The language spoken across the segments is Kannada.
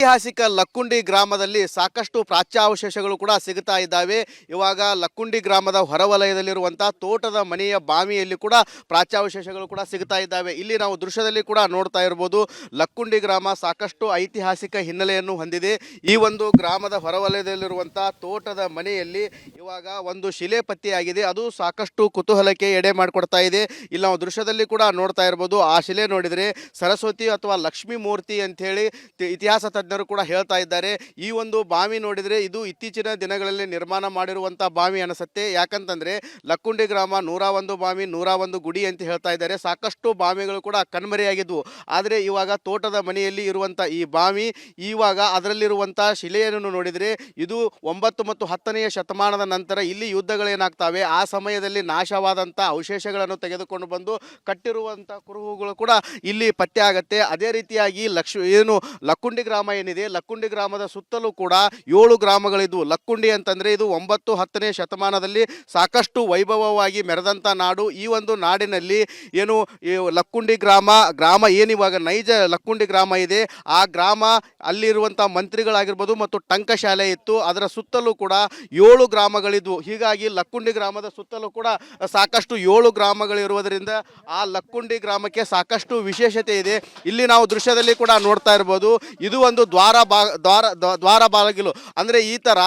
ಐತಿಹಾಸಿಕ ಲಕ್ಕುಂಡಿ ಗ್ರಾಮದಲ್ಲಿ ಸಾಕಷ್ಟು ಪ್ರಾಚ್ಯಾವಶೇಷಗಳು ಕೂಡ ಸಿಗುತ್ತಾ ಇದ್ದಾವೆ. ಇವಾಗ ಲಕ್ಕುಂಡಿ ಗ್ರಾಮದ ಹೊರವಲಯದಲ್ಲಿರುವಂತಹ ತೋಟದ ಮನೆಯ ಬಾವಿಯಲ್ಲಿ ಕೂಡ ಪ್ರಾಚ್ಯಾವಶೇಷಗಳು ಕೂಡ ಸಿಗುತ್ತಾ ಇದ್ದಾವೆ. ಇಲ್ಲಿ ನಾವು ದೃಶ್ಯದಲ್ಲಿ ಕೂಡ ನೋಡ್ತಾ ಇರ್ಬೋದು. ಲಕ್ಕುಂಡಿ ಗ್ರಾಮ ಸಾಕಷ್ಟು ಐತಿಹಾಸಿಕ ಹಿನ್ನೆಲೆಯನ್ನು ಹೊಂದಿದೆ. ಈ ಒಂದು ಗ್ರಾಮದ ಹೊರವಲಯದಲ್ಲಿರುವಂತಹ ತೋಟದ ಮನೆಯಲ್ಲಿ ಇವಾಗ ಒಂದು ಶಿಲೆ ಪತ್ತೆಯಾಗಿದೆ. ಅದು ಸಾಕಷ್ಟು ಕುತೂಹಲಕ್ಕೆ ಎಡೆ ಮಾಡಿಕೊಡ್ತಾ ಇದೆ. ಇಲ್ಲಿ ನಾವು ದೃಶ್ಯದಲ್ಲಿ ಕೂಡ ನೋಡ್ತಾ ಇರ್ಬೋದು. ಆ ಶಿಲೆ ನೋಡಿದರೆ ಸರಸ್ವತಿ ಅಥವಾ ಲಕ್ಷ್ಮೀ ಮೂರ್ತಿ ಅಂತ ಹೇಳಿ ಇತಿಹಾಸ ತಜ್ಞರು ಕೂಡ ಹೇಳ್ತಾ ಇದ್ದಾರೆ. ಈ ಒಂದು ಬಾವಿ ನೋಡಿದರೆ ಇದು ಇತ್ತೀಚಿನ ದಿನಗಳಲ್ಲಿ ನಿರ್ಮಾಣ ಮಾಡಿರುವಂಥ ಬಾವಿ ಅನಿಸುತ್ತೆ. ಯಾಕಂತಂದರೆ ಲಕ್ಕುಂಡಿ ಗ್ರಾಮ 101 ಬಾವಿ 101 ಗುಡಿ ಅಂತ ಹೇಳ್ತಾ ಇದ್ದಾರೆ. ಸಾಕಷ್ಟು ಬಾವಿಗಳು ಕೂಡ ಕಣ್ಮರೆಯಾಗಿದ್ವು. ಆದರೆ ಇವಾಗ ತೋಟದ ಮನೆಯಲ್ಲಿ ಇರುವಂಥ ಈ ಬಾವಿ ಇವಾಗ ಅದರಲ್ಲಿರುವಂಥ ಶಿಲೆಯನ್ನು ನೋಡಿದರೆ ಇದು 9 ಮತ್ತು 10ನೇ ಶತಮಾನದ ನಂತರ ಇಲ್ಲಿ ಯುದ್ಧಗಳೇನಾಗ್ತವೆ ಆ ಸಮಯದಲ್ಲಿ ನಾಶವಾದಂಥ ಅವಶೇಷಗಳನ್ನು ತೆಗೆದುಕೊಂಡು ಬಂದು ಕಟ್ಟಿರುವಂಥ ಕುರುಹುಗಳು ಕೂಡ ಇಲ್ಲಿ ಪತ್ತೆ ಆಗುತ್ತೆ. ಅದೇ ರೀತಿಯಾಗಿ ಲಕ್ಕುಂಡಿ ಗ್ರಾಮ ಏನಿದೆ, ಲಕ್ಕುಂಡಿ ಗ್ರಾಮದ ಸುತ್ತಲೂ ಕೂಡ 7 ಗ್ರಾಮಗಳಿದ್ವು. ಲಕ್ಕುಂಡಿ ಅಂತಂದರೆ ಇದು 9, 10ನೇ ಶತಮಾನದಲ್ಲಿ ಸಾಕಷ್ಟು ವೈಭವವಾಗಿ ಮೆರೆದಂಥ ನಾಡು. ಈ ಒಂದು ನಾಡಿನಲ್ಲಿ ಈ ಲಕ್ಕುಂಡಿ ಗ್ರಾಮ ಏನಿವಾಗ ನೈಜ ಲಕ್ಕುಂಡಿ ಗ್ರಾಮ ಇದೆ, ಆ ಗ್ರಾಮ ಅಲ್ಲಿರುವಂಥ ಮಂತ್ರಿಗಳಾಗಿರ್ಬೋದು ಮತ್ತು ಟಂಕಶಾಲೆ ಇತ್ತು. ಅದರ ಸುತ್ತಲೂ ಕೂಡ 7 ಗ್ರಾಮಗಳಿದ್ವು. ಹೀಗಾಗಿ ಲಕ್ಕುಂಡಿ ಗ್ರಾಮದ ಸುತ್ತಲೂ ಕೂಡ ಸಾಕಷ್ಟು 7 ಗ್ರಾಮಗಳಿರುವುದರಿಂದ ಆ ಲಕ್ಕುಂಡಿ ಗ್ರಾಮಕ್ಕೆ ಸಾಕಷ್ಟು ವಿಶೇಷತೆ ಇದೆ. ಇಲ್ಲಿ ನಾವು ದೃಶ್ಯದಲ್ಲಿ ಕೂಡ ನೋಡ್ತಾ ಇರ್ಬೋದು. ಇದು ಒಂದು ದ್ವಾರ ಬಾಗಿಲು ಅಂದರೆ ಈ ಥರ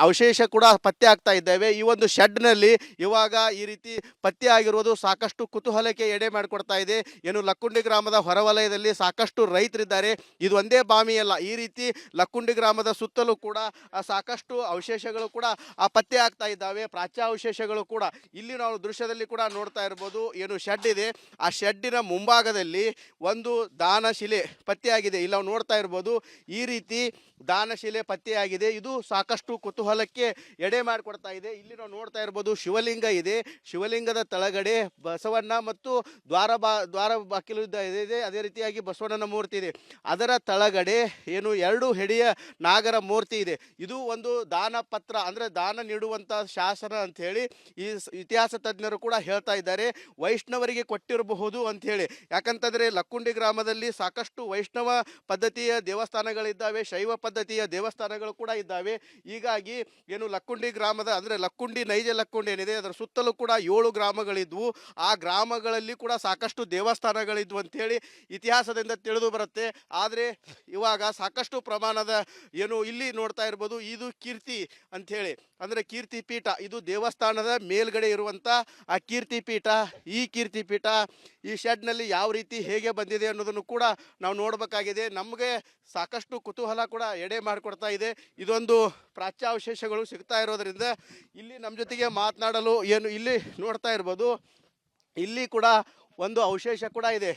ಅವಶೇಷ ಕೂಡ ಪತ್ತೆ ಆಗ್ತಾ ಇದ್ದಾವೆ. ಈ ಒಂದು ಶೆಡ್ನಲ್ಲಿ ಇವಾಗ ಈ ರೀತಿ ಪತ್ತೆ ಆಗಿರುವುದು ಸಾಕಷ್ಟು ಕುತೂಹಲಕ್ಕೆ ಎಡೆ ಮಾಡಿಕೊಡ್ತಾ ಇದೆ. ಲಕ್ಕುಂಡಿ ಗ್ರಾಮದ ಹೊರವಲಯದಲ್ಲಿ ಸಾಕಷ್ಟು ರೈತರಿದ್ದಾರೆ. ಇದು ಒಂದೇ ಬಾವಿಯಲ್ಲ, ಈ ರೀತಿ ಲಕ್ಕುಂಡಿ ಗ್ರಾಮದ ಸುತ್ತಲೂ ಕೂಡ ಸಾಕಷ್ಟು ಅವಶೇಷಗಳು ಕೂಡ ಪತ್ತೆ ಆಗ್ತಾ ಇದ್ದಾವೆ. ಪ್ರಾಚ್ಯಾವಶೇಷಗಳು ಕೂಡ ಇಲ್ಲಿ ನಾವು ದೃಶ್ಯದಲ್ಲಿ ಕೂಡ ನೋಡ್ತಾ ಇರ್ಬೋದು. ಶೆಡ್ ಇದೆ, ಆ ಶೆಡ್ಡಿನ ಮುಂಭಾಗದಲ್ಲಿ ಒಂದು ದಾನಶಿಲೆ ಪತ್ತೆಯಾಗಿದೆ. ಇಲ್ಲಿ ನಾವು ನೋಡ್ತಾ ಇರ್ಬೋದು. ಈ ರೀತಿ ದಾನಶಿಲೆ ಪತ್ತೆಯಾಗಿದೆ. ಇದು ಸಾಕಷ್ಟು ಕುತೂಹಲಕ್ಕೆ ಎಡೆ ಮಾಡಿಕೊಡ್ತಾ ಇದೆ. ಇಲ್ಲಿ ನಾವು ನೋಡ್ತಾ ಇರ್ಬೋದು ಶಿವಲಿಂಗ ಇದೆ. ಶಿವಲಿಂಗದ ತಳಗಡೆ ಬಸವಣ್ಣ ಮತ್ತು ದ್ವಾರ ಬಾಗಿಲು ಇದೆ. ಅದೇ ರೀತಿಯಾಗಿ ಬಸವಣ್ಣನ ಮೂರ್ತಿ ಇದೆ. ಅದರ ತಳಗಡೆ 2 ಹೆಡೆಯ ನಾಗರ ಮೂರ್ತಿ ಇದೆ. ಇದು ಒಂದು ದಾನ ಪತ್ರ ಅಂದರೆ ದಾನ ನೀಡುವಂಥ ಶಾಸನ ಅಂತ ಹೇಳಿ ಈ ಇತಿಹಾಸ ತಜ್ಞರು ಕೂಡ ಹೇಳ್ತಾ ಇದ್ದಾರೆ. ವೈಷ್ಣವರಿಗೆ ಕೊಟ್ಟಿರಬಹುದು ಅಂತ ಹೇಳಿ. ಯಾಕಂತಂದರೆ ಲಕ್ಕುಂಡಿ ಗ್ರಾಮದಲ್ಲಿ ಸಾಕಷ್ಟು ವೈಷ್ಣವ ಪದ್ಧತಿಯ ದೇವಸ್ಥಾನಗಳಿದ್ದಾವೆ, ಶೈವ ಪದ್ಧತಿಯ ದೇವಸ್ಥಾನಗಳು ಕೂಡ ಇದ್ದಾವೆ. ಹೀಗಾಗಿ ಲಕ್ಕುಂಡಿ ಗ್ರಾಮದ ಅಂದರೆ ಲಕ್ಕುಂಡಿ ನೈಜ ಲಕ್ಕುಂಡಿ ಏನಿದೆ ಅದರ ಸುತ್ತಲೂ ಕೂಡ 7 ಗ್ರಾಮಗಳಿದ್ವು. ಆ ಗ್ರಾಮಗಳಲ್ಲಿ ಕೂಡ ಸಾಕಷ್ಟು ದೇವಸ್ಥಾನಗಳಿದ್ವು ಅಂಥೇಳಿ ಇತಿಹಾಸದಿಂದ ತಿಳಿದು ಬರುತ್ತೆ. ಆದರೆ ಇವಾಗ ಸಾಕಷ್ಟು ಪ್ರಮಾಣದ ಇಲ್ಲಿ ನೋಡ್ತಾ ಇರ್ಬೋದು. ಇದು ಕೀರ್ತಿ ಅಂಥೇಳಿ ಅಂದರೆ ಕೀರ್ತಿ ಪೀಠ. ಇದು ದೇವಸ್ಥಾನದ ಮೇಲ್ಗಡೆ ಇರುವಂಥ ಆ ಕೀರ್ತಿ ಪೀಠ. ಈ ಕೀರ್ತಿ ಪೀಠ ಈ ಶೆಡ್ನಲ್ಲಿ ಯಾವ ರೀತಿ ಹೇಗೆ ಬಂದಿದೆ ಅನ್ನೋದನ್ನು ಕೂಡ ನಾವು ನೋಡಬೇಕಾಗಿದೆ. ನಮಗೆ ಸಾಕಷ್ಟು ಕುತೂಹಲ ಕೂಡ ಎಡೆ ಮಾಡಿಕೊಡ್ತಾ ಇದೆ. ಇದೊಂದು ಪ್ರಾಚ್ಯಾವಶೇಷಗಳು ಸಿಗ್ತಾ ಇರೋದರಿಂದ ಇಲ್ಲಿ ನಮ್ಮ ಜೊತೆಗೆ ಮಾತನಾಡಲು ಇಲ್ಲಿ ನೋಡ್ತಾ ಇರ್ಬೋದು. ಇಲ್ಲಿ ಕೂಡ ಒಂದು ಅವಶೇಷ ಕೂಡ ಇದೆ.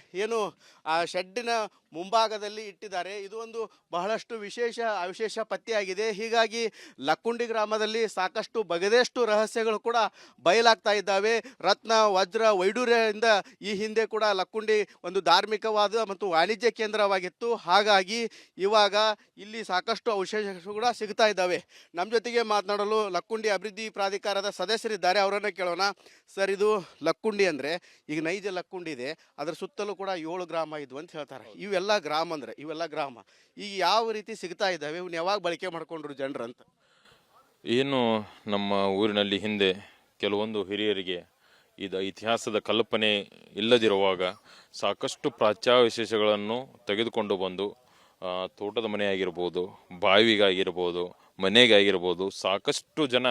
ಆ ಶೆಡ್ಡಿನ ಮುಂಭಾಗದಲ್ಲಿ ಇಟ್ಟಿದ್ದಾರೆ. ಇದು ಒಂದು ಬಹಳಷ್ಟು ವಿಶೇಷ ಅವಶೇಷ ಪತ್ತೆಯಾಗಿದೆ. ಹೀಗಾಗಿ ಲಕ್ಕುಂಡಿ ಗ್ರಾಮದಲ್ಲಿ ಸಾಕಷ್ಟು ಬಗೆದಷ್ಟು ರಹಸ್ಯಗಳು ಕೂಡ ಬಯಲಾಗ್ತಾ ಇದ್ದಾವೆ. ರತ್ನ ವಜ್ರ ವೈಡೂರ್ಯದಿಂದ ಈ ಹಿಂದೆ ಕೂಡ ಲಕ್ಕುಂಡಿ ಒಂದು ಧಾರ್ಮಿಕವಾದ ಮತ್ತು ವಾಣಿಜ್ಯ ಕೇಂದ್ರವಾಗಿತ್ತು. ಹಾಗಾಗಿ ಇವಾಗ ಇಲ್ಲಿ ಸಾಕಷ್ಟು ಅವಶೇಷಗಳು ಕೂಡ ಸಿಗ್ತಾ ಇದ್ದಾವೆ. ನಮ್ಮ ಜೊತೆಗೆ ಮಾತನಾಡಲು ಲಕ್ಕುಂಡಿ ಅಭಿವೃದ್ಧಿ ಪ್ರಾಧಿಕಾರದ ಸದಸ್ಯರಿದ್ದಾರೆ, ಅವರನ್ನು ಕೇಳೋಣ. ಸರ್, ಇದು ಲಕ್ಕುಂಡಿ ಅಂದರೆ ಈಗ ನೈಜ ಲಕ್ಕುಂಡಿ ಇದೆ, ಅದರ ಸುತ್ತಲೂ ಕೂಡ 7 ಗ್ರಾಮ ಇದ್ವು ಅಂತ ಹೇಳ್ತಾರೆ. ಇವೆಲ್ಲ ಗ್ರಾಮ ಈಗ ಯಾವ ರೀತಿ ಸಿಗ್ತಾ ಇದ್ದಾವೆ? ಇವನ್ನ ಯಾವಾಗ ಬಳಕೆ ಮಾಡ್ಕೊಂಡ್ರು ಜನರು ಅಂತ? ನಮ್ಮ ಊರಿನಲ್ಲಿ ಹಿಂದೆ ಕೆಲವೊಂದು ಹಿರಿಯರಿಗೆ ಇದು ಇತಿಹಾಸದ ಕಲ್ಪನೆ ಇಲ್ಲದಿರುವಾಗ ಸಾಕಷ್ಟು ಪ್ರಾಚ್ಯಾವಶೇಷಗಳನ್ನು ತೆಗೆದುಕೊಂಡು ಬಂದು ತೋಟದ ಮನೆ ಆಗಿರ್ಬೋದು, ಬಾವಿಗಾಗಿರ್ಬೋದು, ಮನೆಗಾಗಿರ್ಬೋದು ಸಾಕಷ್ಟು ಜನ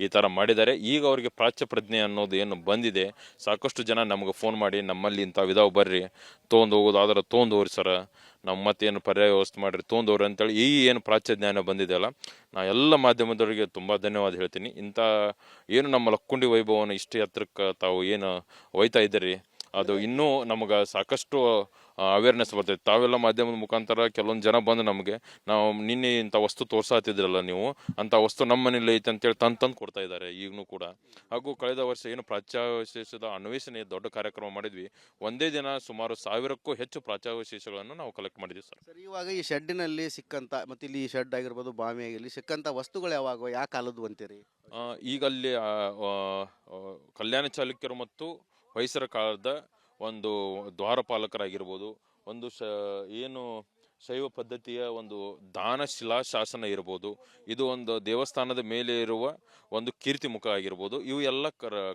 ಈ ಥರ ಮಾಡಿದ್ದಾರೆ. ಈಗ ಅವರಿಗೆ ಪ್ರಾಚ್ಯ ಪ್ರಜ್ಞೆ ಅನ್ನೋದು ಏನು ಬಂದಿದೆ. ಸಾಕಷ್ಟು ಜನ ನಮಗೆ ಫೋನ್ ಮಾಡಿ ನಮ್ಮಲ್ಲಿ ಇಂಥ ವಿಧಾವ ಬರ್ರಿ ತೊಗೊಂಡು ಹೋಗೋದು ಆದ್ರೆ ತೊಗೊಂಡೋರಿ ಸರ, ನಮ್ಮ ಮತ್ತೇನು ಪರ್ಯಾಯ ವ್ಯವಸ್ಥೆ ಮಾಡಿರಿ ತೊಗೊಂಡವ್ರಿ ಅಂತೇಳಿ ಏನು ಪ್ರಾಚ್ಯ ಜ್ಞಾನ ಬಂದಿದೆಯಲ್ಲ, ನಾ ಎಲ್ಲ ಮಾಧ್ಯಮದವರಿಗೆ ತುಂಬ ಧನ್ಯವಾದ ಹೇಳ್ತೀನಿ. ಇಂಥ ನಮ್ಮ ಲಕ್ಕುಂಡಿ ವೈಭವನ ಇಷ್ಟು ಎತ್ತರಕ್ಕೆ ತಾವು ಒಯ್ತಾ ಇದ್ದೀರಿ, ಅದು ಇನ್ನೂ ನಮಗೆ ಸಾಕಷ್ಟು ಅವೇರ್ನೆಸ್ ಬರ್ತೈತೆ. ತಾವೆಲ್ಲ ಮಾಧ್ಯಮದ ಮುಖಾಂತರ ಕೆಲವೊಂದು ಜನ ಬಂದು ನಮಗೆ ನಾವು ನಿನ್ನೆ ಇಂಥ ವಸ್ತು ತೋರ್ಸಾತಿದ್ರಲ್ಲ ನೀವು, ಅಂಥ ವಸ್ತು ನಮ್ಮ ಮನೇಲಿ ಐತೆ ಅಂತೇಳಿ ತಂದು ಕೊಡ್ತಾ ಇದ್ದಾರೆ ಈಗಲೂ ಕೂಡ. ಹಾಗೂ ಕಳೆದ ವರ್ಷ ಪ್ರಾಚ್ಯಾವಶೇಷದ ಅನ್ವೇಷಣೆ ದೊಡ್ಡ ಕಾರ್ಯಕ್ರಮ ಮಾಡಿದ್ವಿ. ಒಂದೇ ದಿನ ಸುಮಾರು 1000ಕ್ಕೂ ಹೆಚ್ಚು ಪ್ರಾಚ್ಯಾವಶೇಷಗಳನ್ನು ನಾವು ಕಲೆಕ್ಟ್ ಮಾಡಿದ್ವಿ ಸರ್. ಇವಾಗ ಈ ಶೆಡ್ಡಿನಲ್ಲಿ ಸಿಕ್ಕಂತ ಮತ್ತು ಇಲ್ಲಿ ಶೆಡ್ ಆಗಿರ್ಬೋದು, ಬಾವಿಯಾಗಿರಲಿ ಸಿಕ್ಕಂಥ ವಸ್ತುಗಳು ಯಾವ ಕಾಲದ್ದು ಅಂತೀರಿ? ಈಗ ಅಲ್ಲಿ ಕಲ್ಯಾಣ ಚಾಲುಕ್ಯರು ಮತ್ತು ಹೊಯ್ಸಳ ಕಾಲದ ಒಂದು ದ್ವಾರಪಾಲಕರಾಗಿರ್ಬೋದು, ಒಂದು ಶೈವ ಪದ್ಧತಿಯ ಒಂದು ದಾನಶಿಲಾ ಶಾಸನ ಇರ್ಬೋದು, ಇದು ಒಂದು ದೇವಸ್ಥಾನದ ಮೇಲೆ ಇರುವ ಒಂದು ಕೀರ್ತಿ ಮುಖ ಆಗಿರ್ಬೋದು, ಇವು ಎಲ್ಲ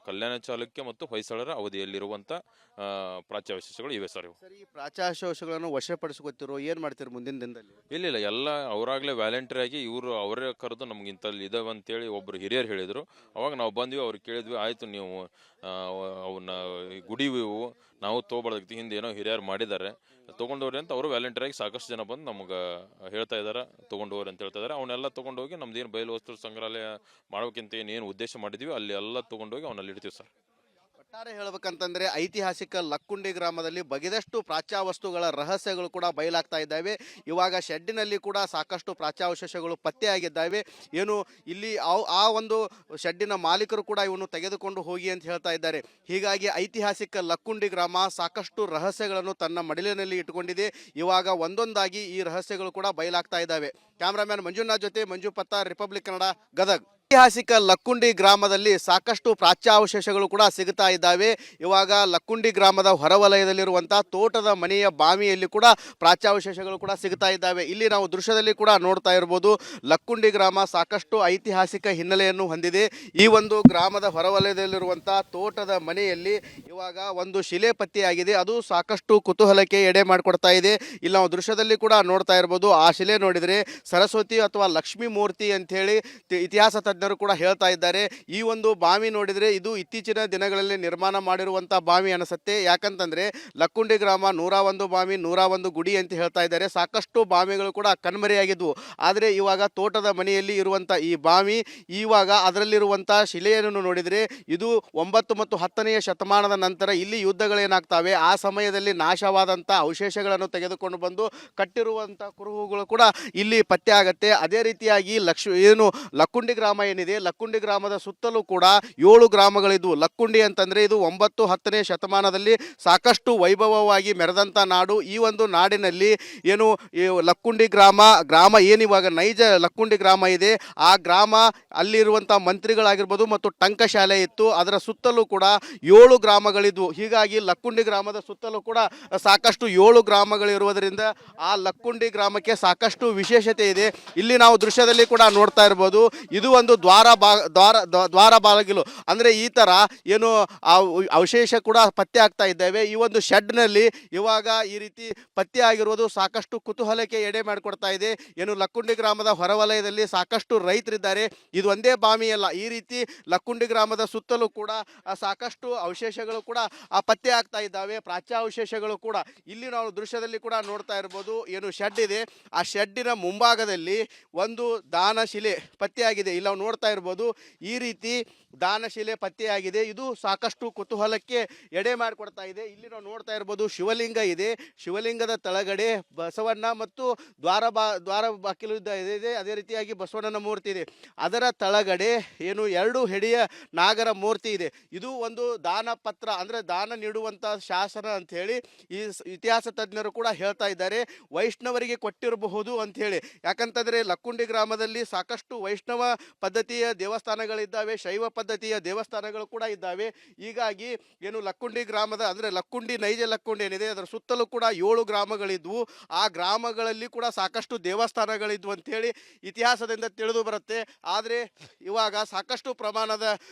ಕಲ್ಯಾಣ ಚಾಲುಕ್ಯ ಮತ್ತು ಹೊಯ್ಸಳರ ಅವಧಿಯಲ್ಲಿರುವಂಥ ಪ್ರಾಚ್ಯಾವಶೇಷಗಳು ಇವೆ ಸರ್. ಇವು ಸರ್, ಈ ಪ್ರಾಚ್ಯಾವಶೇಷಗಳನ್ನು ವಶಪಡಿಸ್ಕೊತಿರೋ ಏನು ಮಾಡ್ತೀರಿ ಮುಂದಿನ ದಿನದಲ್ಲಿ? ಇಲ್ಲ ಎಲ್ಲ ಅವರಾಗಲೇ ವ್ಯಾಲೆಂಟ್ರಿ ಆಗಿ ಇವರು ಅವರೇ ಕರೆದು ನಮ್ಗೆ ಇಂಥಲ್ಲಿ ಇದಾವೆ ಅಂತೇಳಿ ಒಬ್ಬರು ಹಿರಿಯರು ಹೇಳಿದರು. ಅವಾಗ ನಾವು ಬಂದ್ವಿ, ಅವ್ರಿಗೆ ಕೇಳಿದ್ವಿ, ಆಯಿತು ನೀವು ಅವನ್ನ ಗುಡಿವು ನಾವು ತೊಗೊಬಾರ್ದು, ಹಿಂದೆ ಏನೋ ಹಿರಿಯರು ಮಾಡಿದ್ದಾರೆ ತೊಗೊಂಡವ್ರಿ ಅಂತ ಅವರು ವ್ಯಾಲೆಂಟ್ರಿ ಆಗಿ ಸಾಕಷ್ಟು ಜನ ಬಂದು ನಮ್ಗೆ ಹೇಳ್ತಾ ಇದ್ದಾರೆ ತೊಗೊಂಡವ್ರಿ ಅಂತ ಹೇಳ್ತಾ ಇದ್ದಾರೆ. ಅವನ್ನೆಲ್ಲ ತೊಗೊಂಡೋಗಿ ನಮ್ದೇನು ಬಯಲು ವಸ್ತು ಸಂಗ್ರಹಾಲಯ ಮಾಡೋಕ್ಕಿಂತ ಏನು ಉದ್ದೇಶ ಮಾಡಿದ್ವಿ ಅಲ್ಲಿ ಎಲ್ಲ ತೊಗೊಂಡೋಗಿ ಅವನ್ನಲ್ಲಿ ಇಡ್ತೀವಿ ಸರ್. ಒಟ್ಟಾರೆ ಹೇಳ್ಬೇಕಂತಂದ್ರೆ ಐತಿಹಾಸಿಕ ಲಕ್ಕುಂಡಿ ಗ್ರಾಮದಲ್ಲಿ ಬಗೆದಷ್ಟು ಪ್ರಾಚ್ಯವಸ್ತುಗಳ ರಹಸ್ಯಗಳು ಕೂಡ ಬಯಲಾಗ್ತಾ ಇದ್ದಾವೆ. ಇವಾಗ ಶೆಡ್ಡಿನಲ್ಲಿ ಕೂಡ ಸಾಕಷ್ಟು ಪ್ರಾಚ್ಯಾವಶೇಷಗಳು ಪತ್ತೆಯಾಗಿದ್ದಾವೆ. ಏನು ಇಲ್ಲಿ ಆ ಒಂದು ಶೆಡ್ಡಿನ ಮಾಲೀಕರು ಕೂಡ ಇವನ್ನು ತೆಗೆದುಕೊಂಡು ಹೋಗಿ ಅಂತ ಹೇಳ್ತಾ ಇದ್ದಾರೆ. ಹೀಗಾಗಿ ಐತಿಹಾಸಿಕ ಲಕ್ಕುಂಡಿ ಗ್ರಾಮ ಸಾಕಷ್ಟು ರಹಸ್ಯಗಳನ್ನು ತನ್ನ ಮಡಿಲಿನಲ್ಲಿ ಇಟ್ಟುಕೊಂಡಿದೆ. ಇವಾಗ ಒಂದೊಂದಾಗಿ ಈ ರಹಸ್ಯಗಳು ಕೂಡ ಬಯಲಾಗ್ತಾ ಇದ್ದಾವೆ. ಕ್ಯಾಮ್ರಾಮ್ಯಾನ್ ಮಂಜುನಾಥ್ ಜೊತೆ ಮಂಜು ಪತ್ತಾರ್, ರಿಪಬ್ಲಿಕ್ ಕನ್ನಡ, ಗದಗ್. ಐತಿಹಾಸಿಕ ಲಕ್ಕುಂಡಿ ಗ್ರಾಮದಲ್ಲಿ ಸಾಕಷ್ಟು ಪ್ರಾಚ್ಯಾವಶೇಷಗಳು ಕೂಡ ಸಿಗುತ್ತಾ ಇದ್ದಾವೆ. ಇವಾಗ ಲಕ್ಕುಂಡಿ ಗ್ರಾಮದ ಹೊರವಲಯದಲ್ಲಿರುವಂಥ ತೋಟದ ಮನೆಯ ಬಾವಿಯಲ್ಲಿ ಕೂಡ ಪ್ರಾಚ್ಯಾವಶೇಷಗಳು ಕೂಡ ಸಿಗುತ್ತಾ ಇದ್ದಾವೆ. ಇಲ್ಲಿ ನಾವು ದೃಶ್ಯದಲ್ಲಿ ಕೂಡ ನೋಡ್ತಾ ಇರ್ಬೋದು, ಲಕ್ಕುಂಡಿ ಗ್ರಾಮ ಸಾಕಷ್ಟು ಐತಿಹಾಸಿಕ ಹಿನ್ನೆಲೆಯನ್ನು ಹೊಂದಿದೆ. ಈ ಒಂದು ಗ್ರಾಮದ ಹೊರವಲಯದಲ್ಲಿರುವಂಥ ತೋಟದ ಮನೆಯಲ್ಲಿ ಇವಾಗ ಒಂದು ಶಿಲೆ ಪತ್ತೆಯಾಗಿದೆ. ಅದು ಸಾಕಷ್ಟು ಕುತೂಹಲಕ್ಕೆ ಎಡೆ ಮಾಡಿಕೊಡ್ತಾ ಇದೆ. ಇಲ್ಲಿ ನಾವು ದೃಶ್ಯದಲ್ಲಿ ಕೂಡ ನೋಡ್ತಾ ಇರ್ಬೋದು, ಆ ಶಿಲೆ ನೋಡಿದರೆ ಸರಸ್ವತಿ ಅಥವಾ ಲಕ್ಷ್ಮೀ ಮೂರ್ತಿ ಅಂಥೇಳಿ ಇತಿಹಾಸ ತಜ್ಞರು ಕೂಡ ಹೇಳ್ತಾ ಇದ್ದಾರೆ. ಈ ಒಂದು ಬಾವಿ ನೋಡಿದರೆ ಇದು ಇತ್ತೀಚಿನ ದಿನಗಳಲ್ಲಿ ನಿರ್ಮಾಣ ಮಾಡಿರುವಂಥ ಬಾವಿ ಅನಿಸುತ್ತೆ. ಯಾಕಂತಂದರೆ ಲಕ್ಕುಂಡಿ ಗ್ರಾಮ 101 ಬಾವಿ 101 ಗುಡಿ ಅಂತ ಹೇಳ್ತಾ ಇದ್ದಾರೆ. ಸಾಕಷ್ಟು ಬಾವಿಗಳು ಕೂಡ ಕಣ್ಮರೆಯಾಗಿದ್ವು. ಆದರೆ ಇವಾಗ ತೋಟದ ಮನೆಯಲ್ಲಿ ಇರುವಂಥ ಈ ಬಾವಿ, ಇವಾಗ ಅದರಲ್ಲಿರುವಂಥ ಶಿಲೆಯನ್ನು ನೋಡಿದರೆ ಇದು 9 ಮತ್ತು 10ನೆಯ ಶತಮಾನದ ನಂತರ ಇಲ್ಲಿ ಯುದ್ಧಗಳೇನಾಗ್ತವೆ, ಆ ಸಮಯದಲ್ಲಿ ನಾಶವಾದಂಥ ಅವಶೇಷಗಳನ್ನು ತೆಗೆದುಕೊಂಡು ಬಂದು ಕಟ್ಟಿರುವಂಥ ಕುರುಹುಗಳು ಕೂಡ ಇಲ್ಲಿ ಪತ್ತೆ ಆಗುತ್ತೆ. ಅದೇ ರೀತಿಯಾಗಿ ಲಕ್ಕುಂಡಿ ಗ್ರಾಮ ಏನಿದೆ, ಲಕ್ಕುಂಡಿ ಗ್ರಾಮದ ಸುತ್ತಲೂ ಕೂಡ 7 ಗ್ರಾಮಗಳಿದ್ವು. ಲಕ್ಕುಂಡಿ ಅಂತಂದರೆ ಇದು 9, 10ನೇ ಶತಮಾನದಲ್ಲಿ ಸಾಕಷ್ಟು ವೈಭವವಾಗಿ ಮೆರೆದಂಥ ನಾಡು. ಈ ಒಂದು ನಾಡಿನಲ್ಲಿ ಏನು ಲಕ್ಕುಂಡಿ ಗ್ರಾಮ ಏನಿವಾಗ ನೈಜ ಲಕ್ಕುಂಡಿ ಗ್ರಾಮ ಇದೆ, ಆ ಗ್ರಾಮ ಅಲ್ಲಿರುವಂಥ ಮಂತ್ರಿಗಳಾಗಿರ್ಬೋದು ಮತ್ತು ಟಂಕಶಾಲೆ ಇತ್ತು. ಅದರ ಸುತ್ತಲೂ ಕೂಡ 7 ಗ್ರಾಮಗಳಿದ್ವು. ಹೀಗಾಗಿ ಲಕ್ಕುಂಡಿ ಗ್ರಾಮದ ಸುತ್ತಲೂ ಕೂಡ ಸಾಕಷ್ಟು 7 ಗ್ರಾಮಗಳಿರುವುದರಿಂದ ಆ ಲಕ್ಕುಂಡಿ ಗ್ರಾಮಕ್ಕೆ ಸಾಕಷ್ಟು ವಿಶೇಷತೆ ಇದೆ. ಇಲ್ಲಿ ನಾವು ದೃಶ್ಯದಲ್ಲಿ ಕೂಡ ನೋಡ್ತಾ ಇರ್ಬೋದು, ಇದು ಒಂದು ದ್ವಾರ ಬಾಗಿಲು ಅಂದರೆ ಈ ಥರ ಏನು ಅವಶೇಷ ಕೂಡ ಪತ್ತೆ ಆಗ್ತಾ ಇದ್ದಾವೆ. ಈ ಒಂದು ಶೆಡ್ನಲ್ಲಿ ಇವಾಗ ಈ ರೀತಿ ಪತ್ತೆ ಆಗಿರುವುದು ಸಾಕಷ್ಟು ಕುತೂಹಲಕ್ಕೆ ಎಡೆ ಮಾಡಿಕೊಡ್ತಾ ಇದೆ. ಏನು ಲಕ್ಕುಂಡಿ ಗ್ರಾಮದ ಹೊರವಲಯದಲ್ಲಿ ಸಾಕಷ್ಟು ರೈತರಿದ್ದಾರೆ. ಇದು ಒಂದೇ ಬಾವಿಯಲ್ಲ, ಈ ರೀತಿ ಲಕ್ಕುಂಡಿ ಗ್ರಾಮದ ಸುತ್ತಲೂ ಕೂಡ ಸಾಕಷ್ಟು ಅವಶೇಷಗಳು ಕೂಡ ಪತ್ತೆ ಆಗ್ತಾ ಇದ್ದಾವೆ, ಪ್ರಾಚ್ಯಾವಶೇಷಗಳು ಕೂಡ. ಇಲ್ಲಿ ನಾವು ದೃಶ್ಯದಲ್ಲಿ ಕೂಡ ನೋಡ್ತಾ ಇರ್ಬೋದು, ಏನು ಶೆಡ್ ಇದೆ, ಆ ಶೆಡ್ಡಿನ ಮುಂಭಾಗದಲ್ಲಿ ಒಂದು ದಾನಶಿಲೆ ಪತ್ತೆಯಾಗಿದೆ. ಇಲ್ಲಿ ನಾವು ನೋಡ್ತಾ ಇರ್ಬೋದು, ಈ ರೀತಿ ದಾನಶಿಲೆ ಪತ್ತೆಯಾಗಿದೆ. ಇದು ಸಾಕಷ್ಟು ಕುತೂಹಲಕ್ಕೆ ಎಡೆ ಮಾಡಿಕೊಡ್ತಾ ಇದೆ. ಇಲ್ಲಿ ನಾವು ನೋಡ್ತಾ ಇರ್ಬೋದು, ಶಿವಲಿಂಗ ಇದೆ. ಶಿವಲಿಂಗದ ತಳಗಡೆ ಬಸವಣ್ಣ ಮತ್ತು ದ್ವಾರ ಬಾಗಿಲು ಇದೆ. ಅದೇ ರೀತಿಯಾಗಿ ಬಸವಣ್ಣನ ಮೂರ್ತಿ ಇದೆ. ಅದರ ತಳಗಡೆ ಏನು 2 ಹೆಡೆಯ ನಾಗರ ಮೂರ್ತಿ ಇದೆ. ಇದು ಒಂದು ದಾನ ಪತ್ರ ಅಂದರೆ ದಾನ ನೀಡುವಂಥ ಶಾಸನ ಅಂಥೇಳಿ ಈ ಇತಿಹಾಸ ತಜ್ಞರು ಕೂಡ ಹೇಳ್ತಾ ಇದ್ದಾರೆ. ವೈಷ್ಣವರಿಗೆ ಕೊಟ್ಟಿರಬಹುದು ಅಂಥೇಳಿ. ಯಾಕಂತಂದರೆ ಲಕ್ಕುಂಡಿ ಗ್ರಾಮದಲ್ಲಿ ಸಾಕಷ್ಟು ವೈಷ್ಣವ ಪದ್ಧತಿಯ ದೇವಸ್ಥಾನಗಳಿದ್ದಾವೆ, ಶೈವ ಪದ್ಧತಿಯ ದೇವಸ್ಥಾನಗಳು ಕೂಡ ಇದ್ದಾವೆ. ಹೀಗಾಗಿ ಏನು ಲಕ್ಕುಂಡಿ ಗ್ರಾಮದ ಅಂದರೆ ಲಕ್ಕುಂಡಿ ನೈಜ ಲಕ್ಕುಂಡಿ ಏನಿದೆ ಅದರ ಸುತ್ತಲೂ ಕೂಡ 7 ಗ್ರಾಮಗಳಿದ್ವು. ಆ ಗ್ರಾಮಗಳಲ್ಲಿ ಕೂಡ ಸಾಕಷ್ಟು ದೇವಸ್ಥಾನಗಳಿದ್ವು ಅಂಥೇಳಿ ಇತಿಹಾಸದಿಂದ ತಿಳಿದು ಬರುತ್ತೆ. ಆದರೆ ಇವಾಗ ಸಾಕಷ್ಟು ಪ್ರಮಾಣದ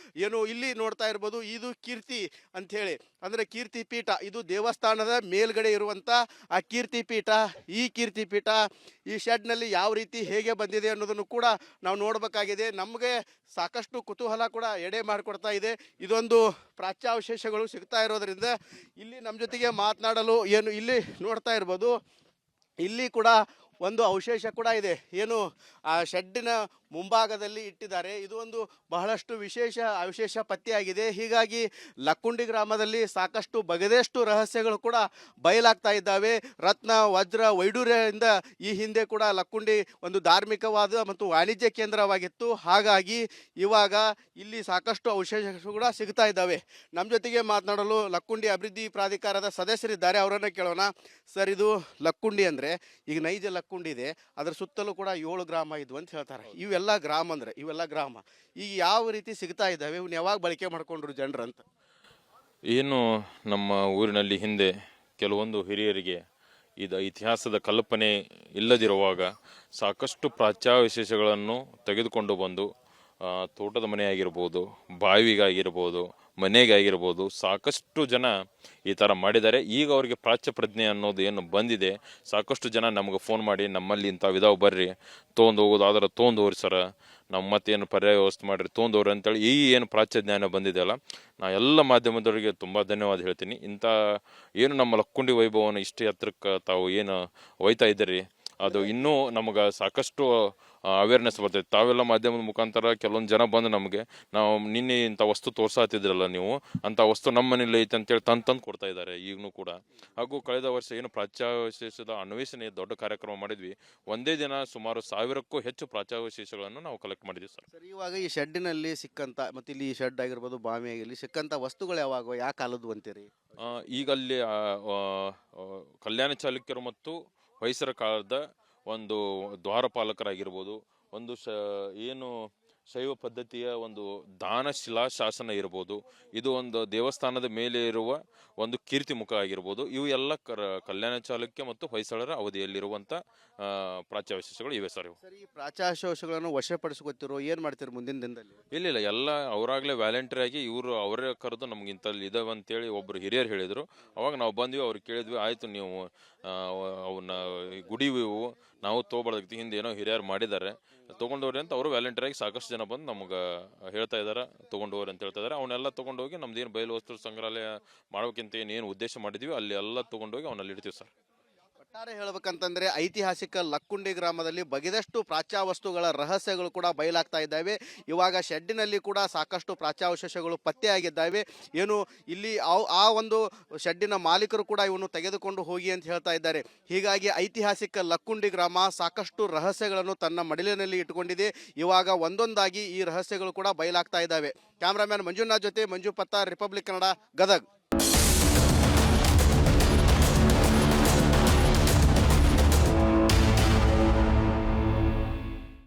ಏನು ಇಲ್ಲಿ ನೋಡ್ತಾ ಇರ್ಬೋದು, ಇದು ಕೀರ್ತಿ ಅಂಥೇಳಿ ಅಂದರೆ ಕೀರ್ತಿ ಪೀಠ. ಇದು ದೇವಸ್ಥಾನದ ಮೇಲ್ಗಡೆ ಇರುವಂಥ ಆ ಕೀರ್ತಿ ಪೀಠ. ಈ ಕೀರ್ತಿ ಪೀಠ ಈ ಶೆಡ್ನಲ್ಲಿ ಯಾವ ರೀತಿ ಹೇಗೆ ಬಂದಿದೆ ಅನ್ನೋದನ್ನು ಕೂಡ ನಾವು ನೋಡಬೇಕಾಗಿದೆ. ನಮಗೆ ಸಾಕಷ್ಟು ಕುತೂಹಲ ಕೂಡ ಎಡೆ ಮಾಡಿಕೊಡ್ತಾ ಇದೆ. ಇದೊಂದು ಪ್ರಾಚ್ಯಾವಶೇಷಗಳು ಸಿಗ್ತಾ ಇರೋದರಿಂದ ಇಲ್ಲಿ ನಮ್ಮ ಜೊತೆಗೆ ಮಾತನಾಡಲು ಏನು ಇಲ್ಲಿ ನೋಡ್ತಾ ಇರ್ಬೋದು, ಇಲ್ಲಿ ಕೂಡ ಒಂದು ಅವಶೇಷ ಕೂಡ ಇದೆ. ಏನು ಆ ಶೆಡ್ಡಿನ ಮುಂಭಾಗದಲ್ಲಿ ಇಟ್ಟಿದ್ದಾರೆ. ಇದು ಒಂದು ಬಹಳಷ್ಟು ವಿಶೇಷ ಅವಶೇಷ ಪತ್ತೆಯಾಗಿದೆ. ಹೀಗಾಗಿ ಲಕ್ಕುಂಡಿ ಗ್ರಾಮದಲ್ಲಿ ಸಾಕಷ್ಟು ಬಗೆದಷ್ಟು ರಹಸ್ಯಗಳು ಕೂಡ ಬಯಲಾಗ್ತಾ ಇದ್ದಾವೆ. ರತ್ನ ವಜ್ರ ವೈಡೂರ್ಯದಿಂದ ಈ ಹಿಂದೆ ಕೂಡ ಲಕ್ಕುಂಡಿ ಒಂದು ಧಾರ್ಮಿಕವಾದ ಮತ್ತು ವಾಣಿಜ್ಯ ಕೇಂದ್ರವಾಗಿತ್ತು. ಹಾಗಾಗಿ ಇವಾಗ ಇಲ್ಲಿ ಸಾಕಷ್ಟು ಅವಶೇಷಗಳು ಕೂಡ ಸಿಗ್ತಾ ಇದ್ದಾವೆ. ನಮ್ಮ ಜೊತೆಗೆ ಮಾತನಾಡಲು ಲಕ್ಕುಂಡಿ ಅಭಿವೃದ್ಧಿ ಪ್ರಾಧಿಕಾರದ ಸದಸ್ಯರಿದ್ದಾರೆ, ಅವರನ್ನು ಕೇಳೋಣ. ಸರ್, ಇದು ಲಕ್ಕುಂಡಿ ಅಂದರೆ ಈಗ ನೈಜ ಲಕ್ಕುಂಡಿ ಇದೆ, ಅದರ ಸುತ್ತಲೂ ಕೂಡ 7 ಗ್ರಾಮ ಇದ್ವು ಅಂತ ಹೇಳ್ತಾರೆ. ಇವೆಲ್ಲ ಗ್ರಾಮ ಅಂದರೆ ಇವೆಲ್ಲ ಗ್ರಾಮ ಈಗ ಯಾವ ರೀತಿ ಸಿಗ್ತಾ ಇದ್ದಾವೆ, ಇವನ್ನ ಯಾವಾಗ ಬಳಕೆ ಮಾಡ್ಕೊಂಡ್ರು ಜನರು ಅಂತ? ಏನು ನಮ್ಮ ಊರಿನಲ್ಲಿ ಹಿಂದೆ ಕೆಲವೊಂದು ಹಿರಿಯರಿಗೆ ಇದು ಇತಿಹಾಸದ ಕಲ್ಪನೆ ಇಲ್ಲದಿರುವಾಗ ಸಾಕಷ್ಟು ಪ್ರಾಚ್ಯಾವಶೇಷಗಳನ್ನು ತೆಗೆದುಕೊಂಡು ಬಂದು ತೋಟದ ಮನೆ ಆಗಿರ್ಬೋದು, ಬಾವಿಗಾಗಿರ್ಬೋದು, ಮನೆಗಾಗಿರ್ಬೋದು ಸಾಕಷ್ಟು ಜನ ಈ ಥರ ಮಾಡಿದ್ದಾರೆ. ಈಗ ಅವರಿಗೆ ಪ್ರಾಚ್ಯ ಪ್ರಜ್ಞೆ ಅನ್ನೋದು ಏನು ಬಂದಿದೆ, ಸಾಕಷ್ಟು ಜನ ನಮಗೆ ಫೋನ್ ಮಾಡಿ ನಮ್ಮಲ್ಲಿ ಇಂಥ ವಿಧಾವ ಬರ್ರಿ ತೊಗೊಂಡು ಹೋಗೋದು ಆದ್ರೆ ತೊಗೊಂಡು ಹೋಗ್ರಿ ಸರ, ನಮ್ಮ ಮತ್ತೇನು ಪರ್ಯಾಯ ವ್ಯವಸ್ಥೆ ಮಾಡಿರಿ ತೊಗೊಂಡು ಹೋಗ್ರಿ ಅಂತೇಳಿ ಈ ಏನು ಪ್ರಾಚ್ಯ ಜ್ಞಾನ ಬಂದಿದೆಯಲ್ಲ, ನಾ ಎಲ್ಲ ಮಾಧ್ಯಮದವರಿಗೆ ತುಂಬ ಧನ್ಯವಾದ ಹೇಳ್ತೀನಿ. ಇಂಥ ಏನು ನಮ್ಮ ಲಕ್ಕುಂಡಿ ವೈಭವನ ಇಷ್ಟು ಎತ್ತರಕ್ಕೆ ತಾವು ಏನು ಒಯ್ತಾ ಇದ್ದೀರಿ ಅದು ಇನ್ನೂ ನಮಗೆ ಸಾಕಷ್ಟು ಅವೇರ್ನೆಸ್ ಬರ್ತೈತೆ. ತಾವೆಲ್ಲ ಮಾಧ್ಯಮದ ಮುಖಾಂತರ ಕೆಲವೊಂದು ಜನ ಬಂದು ನಮಗೆ ನಾವು ನಿನ್ನೆ ಇಂಥ ವಸ್ತು ತೋರ್ಸಾತಿದ್ರಲ್ಲ ನೀವು, ಅಂಥ ವಸ್ತು ನಮ್ಮ ಮನೇಲಿ ಐತೆ ಅಂತೇಳಿ ತಂದು ಕೊಡ್ತಾ ಇದ್ದಾರೆ ಈಗಲೂ ಕೂಡ. ಹಾಗೂ ಕಳೆದ ವರ್ಷ ಏನು ಪ್ರಾಚ್ಯಾವಶೇಷದ ಅನ್ವೇಷಣೆ ದೊಡ್ಡ ಕಾರ್ಯಕ್ರಮ ಮಾಡಿದ್ವಿ, ಒಂದೇ ದಿನ ಸುಮಾರು 1000ಕ್ಕೂ ಹೆಚ್ಚು ಪ್ರಾಚ್ಯಾವಶೇಷಗಳನ್ನು ನಾವು ಕಲೆಕ್ಟ್ ಮಾಡಿದ್ವಿ ಸರ್. ಸರ್, ಇವಾಗ ಈ ಶೆಡ್ಡಿನಲ್ಲಿ ಸಿಕ್ಕಂತ ಮತ್ತು ಇಲ್ಲಿ ಈ ಶೆಡ್ ಆಗಿರ್ಬೋದು, ಬಾವಿ ಆಗಿರಲಿ, ಸಿಕ್ಕಂತ ವಸ್ತುಗಳು ಯಾವಾಗ ಯಾವ ಕಾಲದ್ದು ಅಂತೀರಿ? ಈಗ ಅಲ್ಲಿ ಕಲ್ಯಾಣ ಚಾಲುಕ್ಯರು ಮತ್ತು ಹೊಯ್ಸಳ ಕಾಲದ ಒಂದು ದ್ವಾರಪಾಲಕರಾಗಿರ್ಬೋದು, ಒಂದು ಏನು ಶೈವ ಪದ್ಧತಿಯ ಒಂದು ದಾನಶಿಲಾ ಶಾಸನ ಇರ್ಬೋದು, ಇದು ಒಂದು ದೇವಸ್ಥಾನದ ಮೇಲೆ ಇರುವ ಒಂದು ಕೀರ್ತಿ ಮುಖ ಆಗಿರ್ಬೋದು, ಇವು ಎಲ್ಲ ಕಲ್ಯಾಣ ಚಾಲುಕ್ಯ ಮತ್ತು ಹೊಯ್ಸಳರ ಅವಧಿಯಲ್ಲಿರುವಂಥ ಪ್ರಾಚ್ಯಾವಶೇಷಗಳು ಇವೆ ಸರ್. ಇವು ಸರ್, ಈ ಪ್ರಾಚ್ಯಾವಶೇಷಗಳನ್ನು ವಶಪಡಿಸ್ಕೊತಿರೋ ಏನು ಮಾಡ್ತೀರಿ ಮುಂದಿನ ದಿನದಲ್ಲಿ? ಇಲ್ಲ ಎಲ್ಲ ಅವರಾಗಲೇ ವ್ಯಾಲೆಂಟರಿ ಆಗಿ ಇವರು ಅವರೇ ಕರೆದು ನಮ್ಗೆ ಇಂಥಲ್ಲಿ ಇದಾವೆ ಅಂತೇಳಿ ಒಬ್ಬರು ಹಿರಿಯರು ಹೇಳಿದರು. ಅವಾಗ ನಾವು ಬಂದ್ವಿ, ಅವ್ರಿಗೆ ಕೇಳಿದ್ವಿ, ಆಯಿತು ನೀವು ಅವನ್ನ ಗುಡಿವು ನಾವು ತೊಗೊಬಾರ್ದು, ಹಿಂದೆ ಏನೋ ಹಿರಿಯರು ಮಾಡಿದ್ದಾರೆ ತೊಗೊಂಡವ್ರಿ ಅಂತ ಅವರು ವ್ಯಾಲೆಂಟರಿಯಾಗಿ ಸಾಕಷ್ಟು ಜನ ಬಂದು ನಮ್ಗೆ ಹೇಳ್ತಾ ಇದ್ದಾರೆ ತೊಗೊಂಡವ್ರಿ ಅಂತ ಹೇಳ್ತಾ ಇದ್ದಾರೆ. ಅವನ್ನೆಲ್ಲ ತೊಗೊಂಡೋಗಿ ನಮ್ದು ಏನು ಬಯಲು ವಸ್ತು ಸಂಗ್ರಹಾಲಯ ಮಾಡೋಕ್ಕಿಂತ ಏನು ಉದ್ದೇಶ ಮಾಡಿದ್ವಿ ಅಲ್ಲಿ ಎಲ್ಲ ತೊಗೊಂಡೋಗಿ ಅವನಲ್ಲಿ ಇಡ್ತೀವಿ ಸರ್. ಒಟ್ಟಾರೆ ಹೇಳ್ಬೇಕಂತಂದ್ರೆ ಐತಿಹಾಸಿಕ ಲಕ್ಕುಂಡಿ ಗ್ರಾಮದಲ್ಲಿ ಬಗೆದಷ್ಟು ಪ್ರಾಚ್ಯಾವಸ್ತುಗಳ ರಹಸ್ಯಗಳು ಕೂಡ ಬಯಲಾಗ್ತಾ ಇದ್ದಾವೆ. ಇವಾಗ ಶೆಡ್ಡಿನಲ್ಲಿ ಕೂಡ ಸಾಕಷ್ಟು ಪ್ರಾಚ್ಯಾವಶೇಷಗಳು ಪತ್ತೆಯಾಗಿದ್ದಾವೆ. ಏನು ಇಲ್ಲಿ ಆ ಒಂದು ಶೆಡ್ಡಿನ ಮಾಲೀಕರು ಕೂಡ ಇವನ್ನು ತೆಗೆದುಕೊಂಡು ಹೋಗಿ ಅಂತ ಹೇಳ್ತಾ ಇದ್ದಾರೆ. ಹೀಗಾಗಿ ಐತಿಹಾಸಿಕ ಲಕ್ಕುಂಡಿ ಗ್ರಾಮ ಸಾಕಷ್ಟು ರಹಸ್ಯಗಳನ್ನು ತನ್ನ ಮಡಿಲಿನಲ್ಲಿ ಇಟ್ಟುಕೊಂಡಿದೆ. ಇವಾಗ ಒಂದೊಂದಾಗಿ ಈ ರಹಸ್ಯಗಳು ಕೂಡ ಬಯಲಾಗ್ತಾ ಇದ್ದಾವೆ. ಕ್ಯಾಮ್ರಾಮ್ಯಾನ್ ಮಂಜುನಾಥ್ ಜೊತೆ ಮಂಜು ಪತ್ತಾರ್, ರಿಪಬ್ಲಿಕ್ ಕನ್ನಡ, ಗದಗ್.